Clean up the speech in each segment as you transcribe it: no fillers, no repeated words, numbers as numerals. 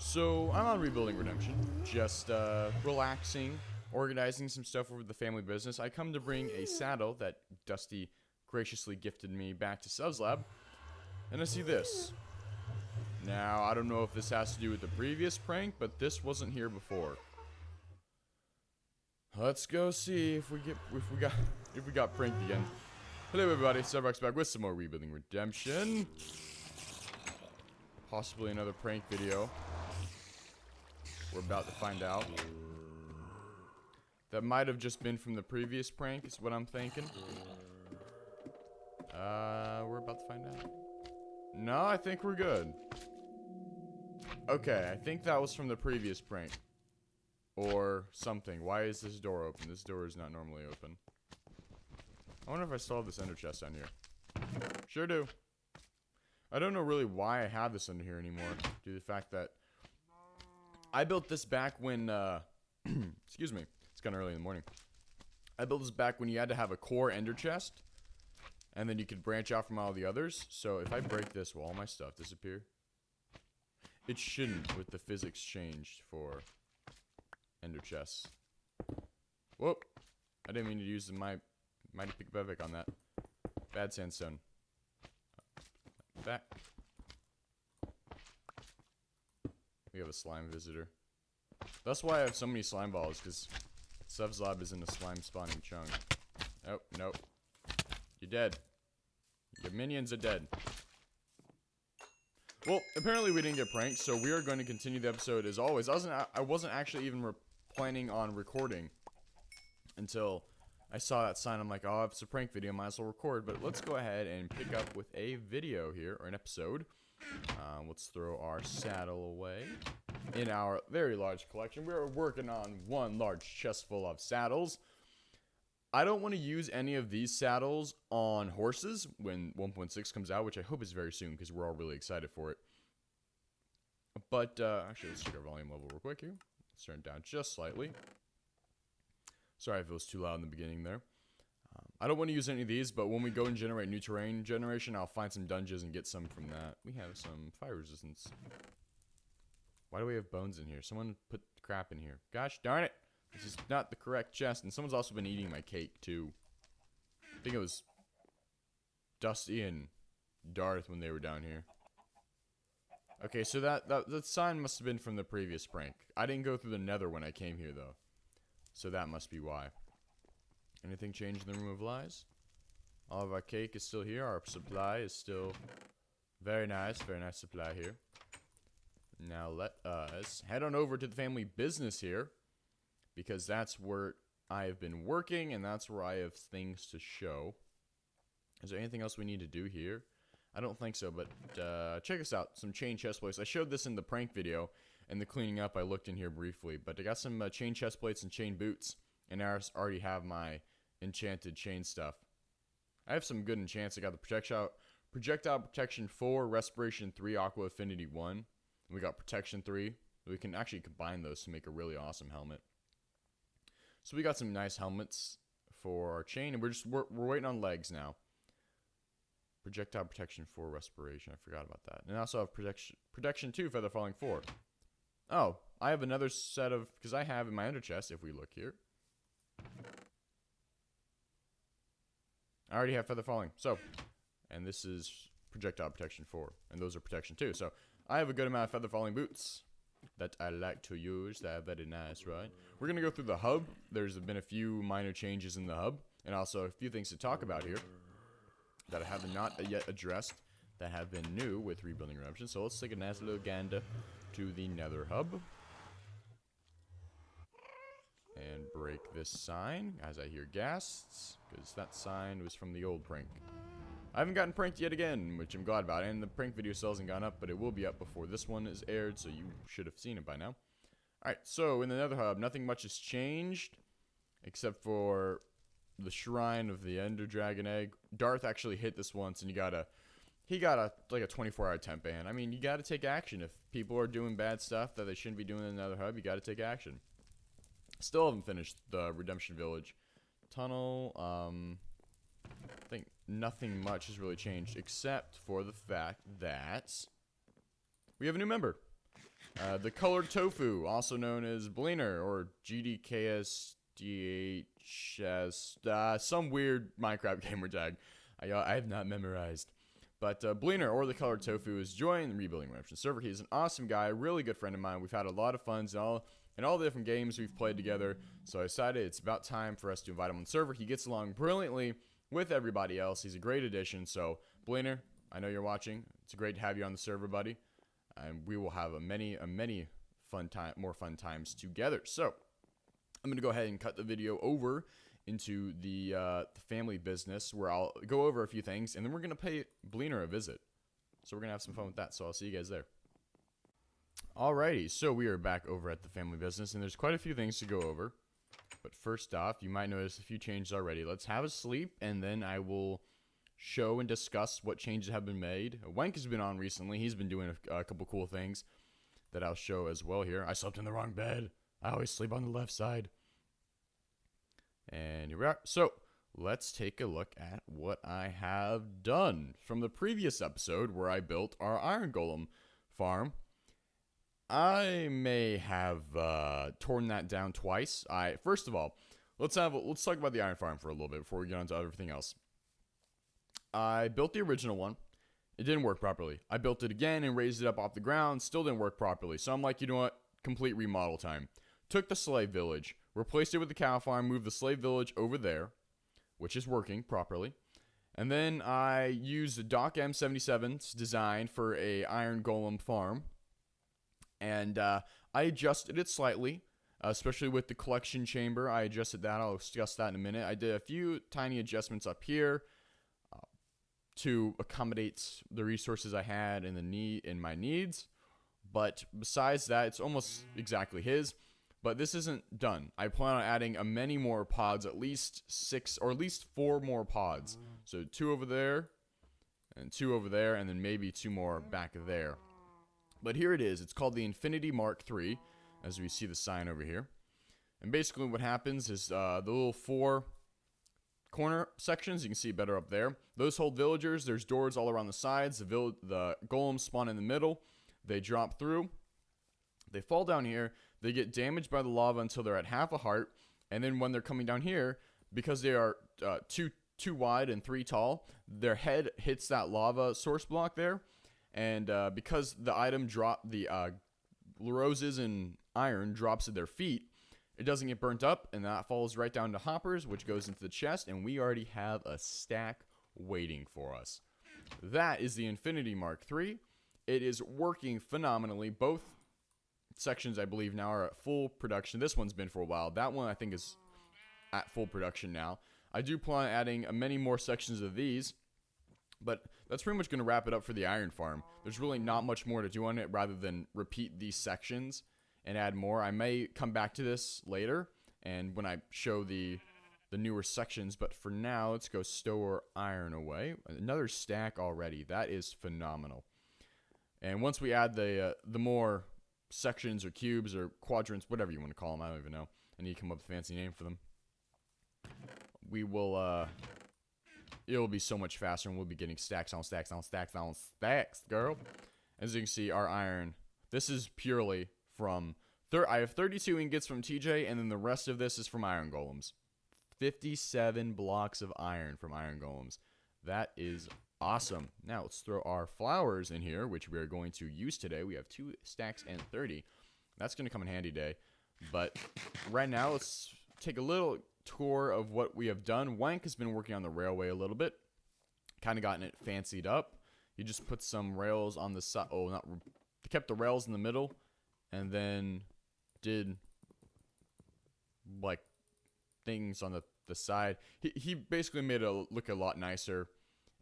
So, I'm on Rebuilding Redemption, just relaxing, organizing some stuff over the family business. I come to bring a saddle that Dusty graciously gifted me back to Sev's lab, and I see this. Now, I don't know if this has to do with the previous prank, but this wasn't here before. Let's go see if we got pranked again. Hello everybody, SevRoks back with some more Rebuilding Redemption. Possibly another prank video. We're about to find out. That might have just been from the previous prank, is what I'm thinking. We're about to find out. No, I think we're good. Okay, I think that was from the previous prank. Or something. Why is this door open? This door is not normally open. I wonder if I still have this ender chest down here. Sure do. I don't know really why I have this under here anymore. Due to the fact that I built this back when, excuse me, it's kind of early in the morning. I built this back when you had to have a core ender chest, and then you could branch out from all the others. So if I break this, will all my stuff disappear? It shouldn't, with the physics changed for ender chests. Whoop! I didn't mean to use my mighty pick bevic on that. Bad sandstone. Back. We have a slime visitor. That's why I have so many slime balls, because Sev's lab is in a slime spawning chunk. Oh, nope. You're dead. Your minions are dead. Well, apparently we didn't get pranked, so we are going to continue the episode as always. I wasn't actually even planning on recording until I saw that sign. I'm like, oh, if it's a prank video, might as well record. But let's go ahead and pick up with a video here, or an episode. Let's throw our saddle away. In our very large collection, we are working on one large chest full of saddles. I don't want to use any of these saddles on horses when 1.6 comes out, which I hope is very soon because we're all really excited for it. But, actually, let's check our volume level real quick here. Let's turn it down just slightly. Sorry if it was too loud in the beginning there. I don't want to use any of these, but when we go and generate new terrain generation, I'll find some dungeons and get some from that. We have some fire resistance. Why do we have bones in here? Someone put crap in here. Gosh darn it! This is not the correct chest. And someone's also been eating my cake, too. I think it was Dusty and Darth when they were down here. Okay, so that sign must have been from the previous prank. I didn't go through the nether when I came here, though. So that must be why. Anything changed in the room of lies? All of our cake is still here. Our supply is still very nice supply here. Now let us head on over to the family business here, because that's where I have been working and that's where I have things to show. Is there anything else we need to do here? I don't think so, but check this out. Some chain chest plates. I showed this in the prank video and the cleaning up. I looked in here briefly, but I got some chain chest plates and chain boots, and I already have my enchanted chain stuff. I have some good enchants. I got the projectile protection 4, respiration 3, aqua affinity 1. We got protection 3. We can actually combine those to make a really awesome helmet. So we got some nice helmets for our chain, and we're waiting on legs now. Projectile protection 4, respiration. I forgot about that. And I also have protection 2, feather falling 4. Oh, I have another set of, because I have in my ender chest, if we look here. I already have feather falling. So, and this is projectile protection 4, and those are protection 2. So I have a good amount of feather falling boots that I like to use. That are very nice, right? We're going to go through the hub. There's been a few minor changes in the hub, and also a few things to talk about here that I have not yet addressed that have been new with Rebuilding Redemption. So let's take a nice little gander to the nether hub. And break this sign as I hear ghasts, because that sign was from the old prank. I haven't gotten pranked yet again, which I'm glad about, and the prank video still hasn't gone up, but it will be up before this one is aired, so you should have seen it by now. Alright, so in the nether hub, nothing much has changed, except for the shrine of the ender dragon egg. Darth actually hit this once, and he got a like a 24-hour temp ban. I mean, you gotta take action. If people are doing bad stuff that they shouldn't be doing in the nether hub, you gotta take action. Still haven't finished the Redemption Village tunnel. I think nothing much has really changed except for the fact that we have a new member. The colored tofu, also known as Bleener or GDKSDHS, some weird Minecraft gamer tag I have not memorized. But Bleener, or the colored tofu, is joining the Rebuilding Redemption server. He's an awesome guy, a really good friend of mine. We've had a lot of fun in all the different games we've played together. So I decided it's about time for us to invite him on the server. He gets along brilliantly with everybody else. He's a great addition. So Bleener, I know you're watching. It's great to have you on the server, buddy. And we will have more fun times together. So I'm gonna go ahead and cut the video over into the family business, where I'll go over a few things, and then we're gonna pay Bleener a visit. So we're gonna have some fun with that. So I'll see you guys there. Alrighty, so we are back over at the family business, and there's quite a few things to go over. But first off, you might notice a few changes already. Let's have a sleep, and then I will show and discuss what changes have been made. Wenk has been on recently. He's been doing a couple cool things that I'll show as well here. I slept in the wrong bed. I always sleep on the left side. And here we are. So let's take a look at what I have done from the previous episode where I built our iron golem farm. I may have torn that down twice. First of all, let's talk about the iron farm for a little bit before we get on to everything else. I built the original one. It didn't work properly. I built it again and raised it up off the ground. Still didn't work properly. So I'm like, you know what? Complete remodel time. Took the slave village, replaced it with the cow farm, moved the slave village over there, which is working properly. And then I used the Doc M77's design for a iron golem farm. And I adjusted it slightly, especially with the collection chamber. I adjusted that. I'll discuss that in a minute. I did a few tiny adjustments up here to accommodate the resources I had and my needs. But besides that, it's almost exactly his. But this isn't done. I plan on adding many more pods, at least 6 or at least 4 more pods. So 2 over there, and 2 over there, and then maybe 2 more back there. But here it is. It's called the Infinity Mark III, as we see the sign over here. And basically what happens is the little 4 corner sections, you can see better up there. Those hold villagers. There's doors all around the sides. The golems spawn in the middle. They drop through. They fall down here. They get damaged by the lava until they're at half a heart. And then when they're coming down here, because they are too wide and 3 tall, their head hits that lava source block there. And because the item the roses and iron drops at their feet, it doesn't get burnt up, and that falls right down to hoppers, which goes into the chest, and we already have a stack waiting for us. That is the Infinity Mark III. It is working phenomenally. Both sections, I believe, now are at full production. This one's been for a while. That one, I think, is at full production now. I do plan on adding many more sections of these, but that's pretty much going to wrap it up for the iron farm. There's really not much more to do on it rather than repeat these sections and add more. I may come back to this later and when I show the newer sections, but for now, let's go store iron away. Another stack already. That is phenomenal. And once we add the more sections or cubes or quadrants, whatever you want to call them, I don't even know. I need to come up with a fancy name for them. We will, it'll be so much faster, and we'll be getting stacks on stacks on stacks on stacks, girl. As you can see, our iron, this is purely from, I have 32 ingots from TJ, and then the rest of this is from iron golems. 57 blocks of iron from iron golems. That is awesome. Now, let's throw our flowers in here, which we are going to use today. We have 2 stacks and 30. That's going to come in handy today. But right now, let's take a little tour of what we have done. Wank has been working on the railway a little bit. Kind of gotten it fancied up. You just put some rails on the side. Oh, not. Kept the rails in the middle. And then did like things on the side. He basically made it look a lot nicer.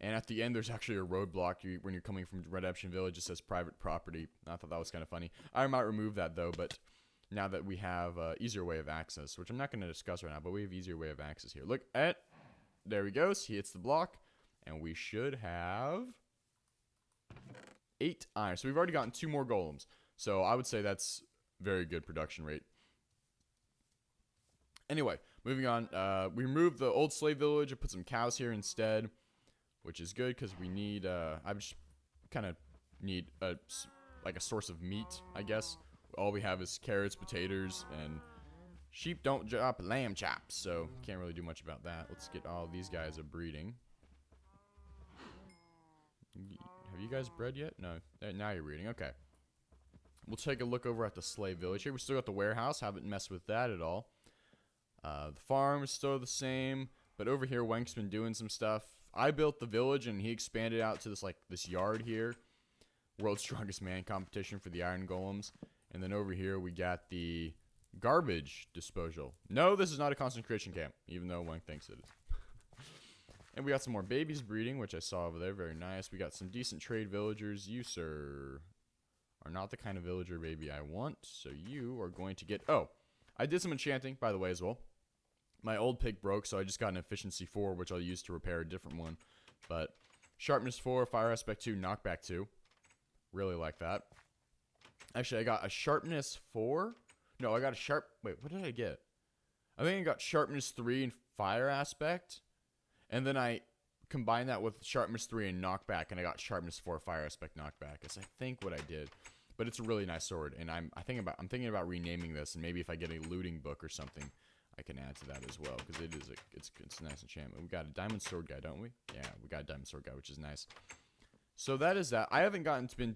And at the end, there's actually a roadblock when you're coming from Redemption Village. It says private property. I thought that was kind of funny. I might remove that, though, but now that we have an easier way of access, which I'm not going to discuss right now, but we have easier way of access here. Look at, there he goes. He hits the block, and we should have 8 iron. So we've already gotten 2 more golems. So I would say that's very good production rate. Anyway, moving on. We removed the old slave village and put some cows here instead, which is good because we need, I just kind of need a like a source of meat, I guess. All we have is carrots, potatoes, and sheep don't drop lamb chops, so can't really do much about that. Let's get all these guys are breeding. Have you guys bred yet? No, now you're breeding. Okay. We'll take a look over at the slave village here. We still got the warehouse. Haven't messed with that at all. The farm is still the same, but over here, Wenk's been doing some stuff. I built the village, and he expanded out to this yard here. World's Strongest Man competition for the iron golems. And then over here, we got the garbage disposal. No, this is not a concentration camp, even though Wenk thinks it is. And we got some more babies breeding, which I saw over there. Very nice. We got some decent trade villagers. You, sir, are not the kind of villager baby I want, so you are going to get... Oh, I did some enchanting, by the way, as well. My old pick broke, so I just got an efficiency 4, which I'll use to repair a different one. But sharpness 4, fire aspect 2, knockback 2. Really like that. Actually, I got a sharpness 4. No, I got a sharp... Wait, what did I get? I think I got sharpness 3 and fire aspect. And then I combined that with sharpness 3 and knockback, and I got sharpness 4, fire aspect, knockback. That's, I think, what I did. But it's a really nice sword, and I'm thinking about renaming this, and maybe if I get a looting book or something, I can add to that as well, because it's a nice enchantment. We got a diamond sword guy, don't we? Yeah, we got a diamond sword guy, which is nice. So that is that. I haven't been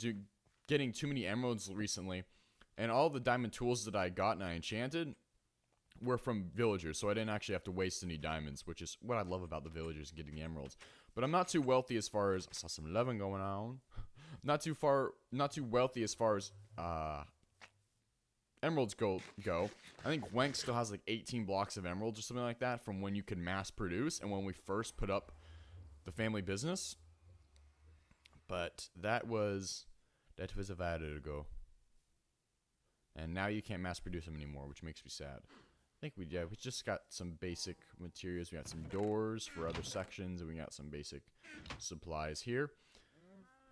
getting too many emeralds recently, and all the diamond tools that I got and I enchanted were from villagers, so I didn't actually have to waste any diamonds, which is what I love about the villagers and getting the emeralds. But I'm not too wealthy as far as... I saw some loving going on. Not too wealthy as far as emeralds go. I think Wenk still has like 18 blocks of emeralds or something like that from when you could mass produce and when we first put up the family business. But that was a while ago. And now you can't mass produce them anymore, which makes me sad. I think we just got some basic materials. We got some doors for other sections, and we got some basic supplies here.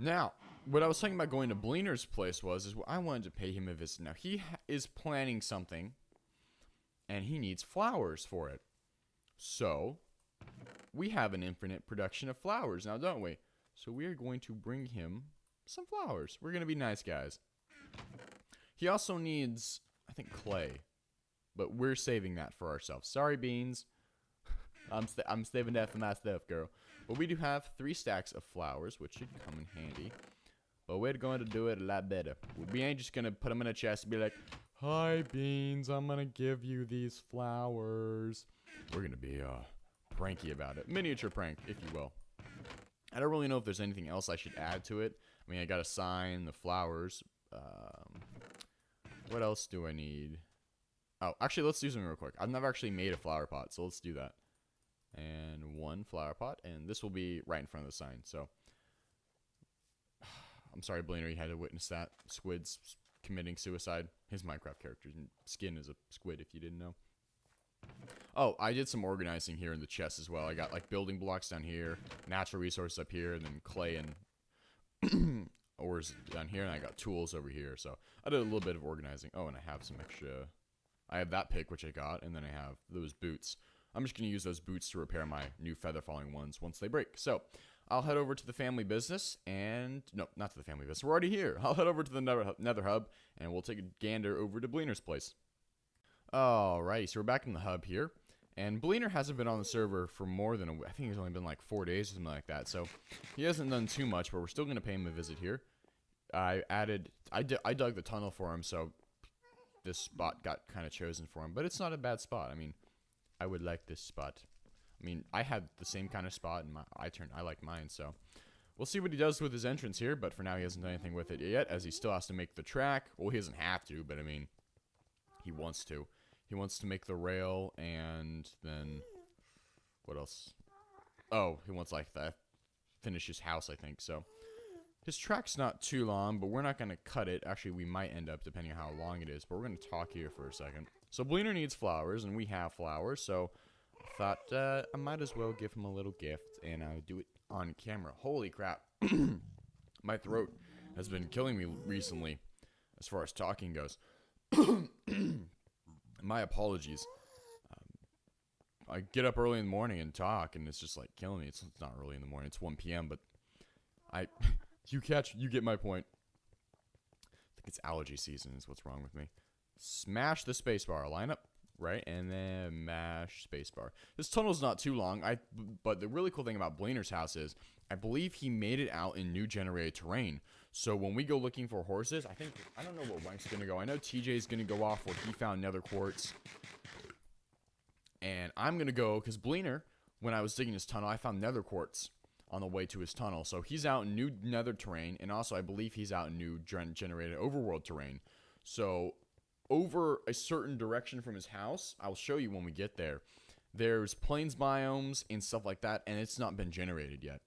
Now, what I was talking about going to Bleener's place is I wanted to pay him a visit. Now, he is planning something, and he needs flowers for it. So, we have an infinite production of flowers now, don't we? So, we are going to bring him some flowers. We're going to be nice guys. He also needs, I think, clay. But we're saving that for ourselves. Sorry, Beans. I'm saving that for myself, girl. But we do have 3 stacks of flowers, which should come in handy. But we're going to do it a lot better. We ain't just going to put them in a chest and be like, "Hi, Beans, I'm going to give you these flowers." We're going to be pranky about it. Miniature prank, if you will. I don't really know if there's anything else I should add to it. I mean, I got to sign the flowers. What else do I need? Oh, actually, let's do something real quick. I've never actually made a flower pot, so let's do that. And 1 flower pot, and this will be right in front of the sign, so. I'm sorry, Bleener, you had to witness that. Squid's committing suicide. His Minecraft character's skin is a squid, if you didn't know. Oh, I did some organizing here in the chest as well. I got, like, building blocks down here, natural resources up here, and then clay and ores down here, and I got tools over here, so I did a little bit of organizing. Oh, and I have some extra... I have that pick, which I got, and then I have those boots. I'm just going to use those boots to repair my new feather falling ones once they break. So, I'll head over to the family business, and... No, not to the family business. We're already here. I'll head over to the nether hub, and we'll take a gander over to Bleener's place. Alrighty, so we're back in the hub here. And Bleener hasn't been on the server for more than I think it's only been like 4 days or something like that. So, he hasn't done too much, but we're still going to pay him a visit here. I dug the tunnel for him, so... This spot got kind of chosen for him, but it's not a bad spot. I mean, I would like this spot. I mean, I had the same kind of spot, and I like mine, so we'll see what he does with his entrance here. But for now, he hasn't done anything with it yet, as he still has to make the track. Well, he doesn't have to, but I mean, he wants to. He wants to make the rail, and then what else? Oh, he wants like that finish his house, I think. So. His track's not too long, but we're not going to cut it. Actually, we might end up, depending on how long it is. But we're going to talk here for a second. So, Bleener needs flowers, and we have flowers. So, I thought I might as well give him a little gift, and I'll do it on camera. Holy crap. My throat has been killing me recently, as far as talking goes. My apologies. I get up early in the morning and talk, and it's just, like, killing me. It's not early in the morning. It's 1 p.m., but you get my point. think it's allergy season is what's wrong with me. Smash the spacebar. Line up right, and then mash spacebar. This tunnel's not too long. But the really cool thing about Blainer's house is, I believe he made it out in new generated terrain. So when we go looking for horses, I don't know what Wank's gonna go. I know TJ's gonna go off where he found nether quartz. And I'm gonna go, because Blainer, when I was digging his tunnel, I found nether quartz on the way to his tunnel. So he's out in new nether terrain, and also I believe he's out in new generated overworld terrain. So over a certain direction from his house, I'll show you when we get there, there's plains biomes and stuff like that, and it's not been generated yet.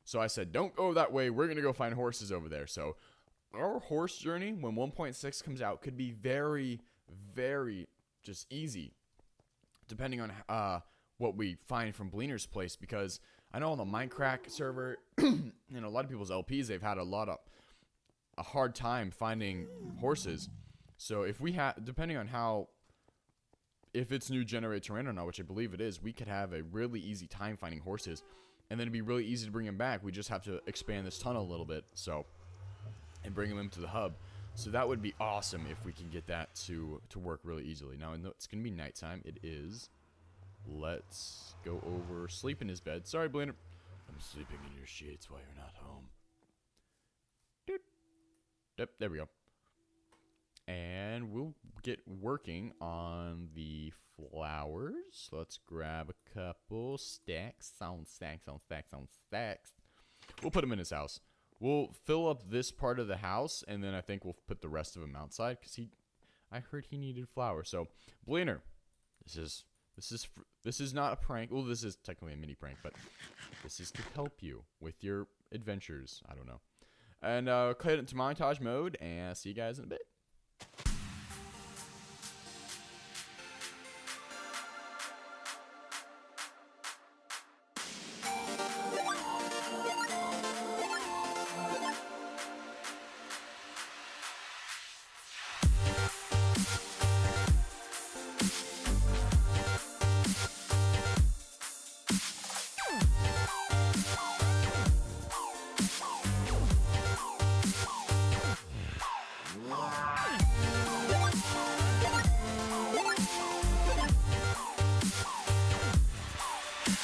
So I said, don't go that way, we're gonna go find horses over there. So our horse journey, when 1.6 comes out, could be very, very just easy, depending on what we find from Blainer's place, because I know on the Minecraft server and a lot of people's LPs, they've had a hard time finding horses. So if we have, depending on if it's new generated terrain or not, which I believe it is, we could have a really easy time finding horses, and then it'd be really easy to bring them back. We just have to expand this tunnel a little bit, and bring them into the hub. So that would be awesome if we can get that to work really easily. Now, it's gonna be nighttime. It is. Let's go over, sleep in his bed. Sorry, Blainer. I'm sleeping in your sheets while you're not home. Yep, there we go. And we'll get working on the flowers. Let's grab a couple stacks. Stacks. We'll put them in his house. We'll fill up this part of the house, and then I think we'll put the rest of them outside, because I heard he needed flowers. So, Blainer, this is not a prank. Well, this is technically a mini prank, but this is to help you with your adventures. I don't know. And cut it into montage mode, and see you guys in a bit.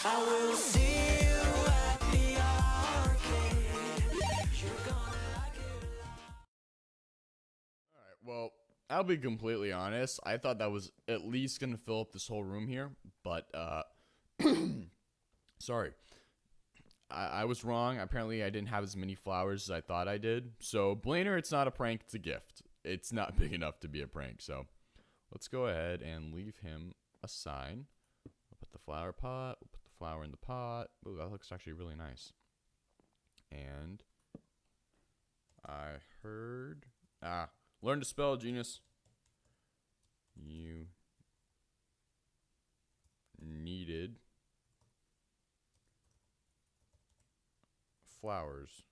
I will see you at the arcade. You're gonna like it a lot. Alright, well, I'll be completely honest. I thought that was at least going to fill up this whole room here, but, sorry. I was wrong. Apparently, I didn't have as many flowers as I thought I did. So, Blainer, it's not a prank, it's a gift. It's not big enough to be a prank, so let's go ahead and leave him a sign. We'll put the flower pot, we'll put the flower in the pot. Oh, that looks actually really nice. And I heard... learn to spell, genius. You needed flowers.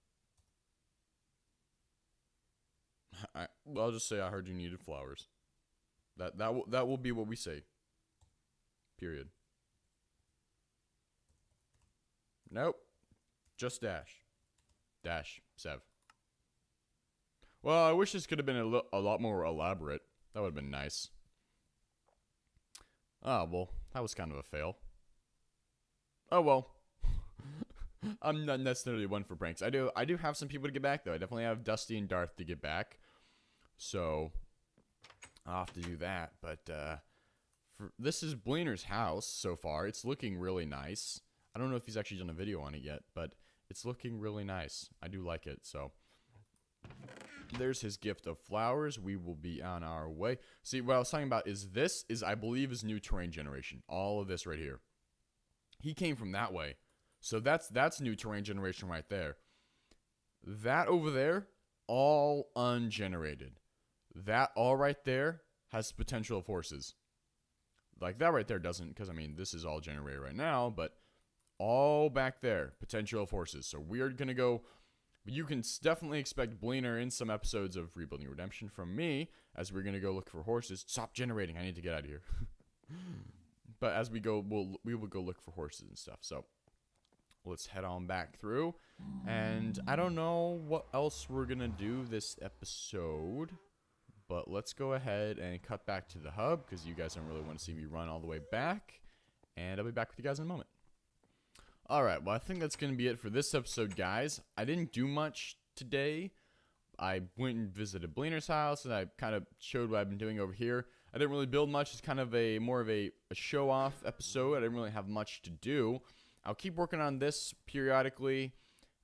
I'll just say I heard you needed flowers. That will be what we say. Period. Nope. Just dash. Dash. Sev. Well, I wish this could have been a lot more elaborate. That would have been nice. Oh, well, that was kind of a fail. Oh, well. I'm not necessarily one for pranks. I do have some people to get back, though. I definitely have Dusty and Darth to get back. So, I'll have to do that. But, this is Blainer's house so far. It's looking really nice. I don't know if he's actually done a video on it yet, but it's looking really nice. I do like it, so... There's his gift of flowers. We will be on our way. See, what I was talking about is I believe, is new terrain generation. All of this right here. He came from that way. So that's new terrain generation right there. That over there, all ungenerated. That all right there has potential of horses. Like that right there doesn't, because I mean, this is all generated right now, but all back there, potential of horses. So we're going to go... You can definitely expect Blainer in some episodes of Rebuilding Redemption from me, as we're going to go look for horses. Stop generating. I need to get out of here. But as we go, we will go look for horses and stuff. So let's head on back through. And I don't know what else we're gonna do this episode, but let's go ahead and cut back to the hub because you guys don't really want to see me run all the way back. And I'll be back with you guys in a moment. Alright, well I think that's gonna be it for this episode, guys. I didn't do much today. I went and visited Bleener's house and I kind of showed what I've been doing over here. I didn't really build much. It's kind of more of a show-off episode. I didn't really have much to do. I'll keep working on this periodically.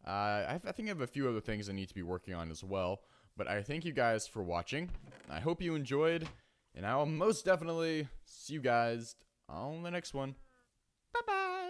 I think I have a few other things I need to be working on as well. But I thank you guys for watching. I hope you enjoyed. And I will most definitely see you guys on the next one. Bye-bye.